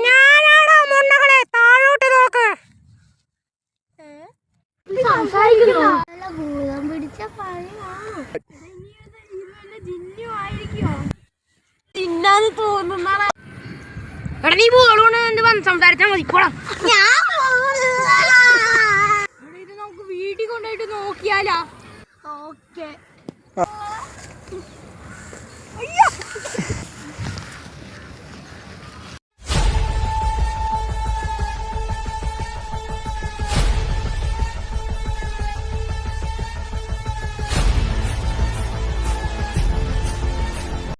ഞാനാണോ മുന്നകളെ താഴോട്ട് നോക്ക്. ഭൂതം പിടിച്ച പണിയാണോ? തിന്നാന്ന് തോന്നുന്നാണ്. എടാ നീ ബോളോണ് എന്ത് വന്ന് സംസാരിച്ചാൽ മതിക്കോളാം. ഇത് നമുക്ക് വീട്ടിൽ കൊണ്ടുപോയിട്ട് നോക്കിയാലോ? ഓക്കെ.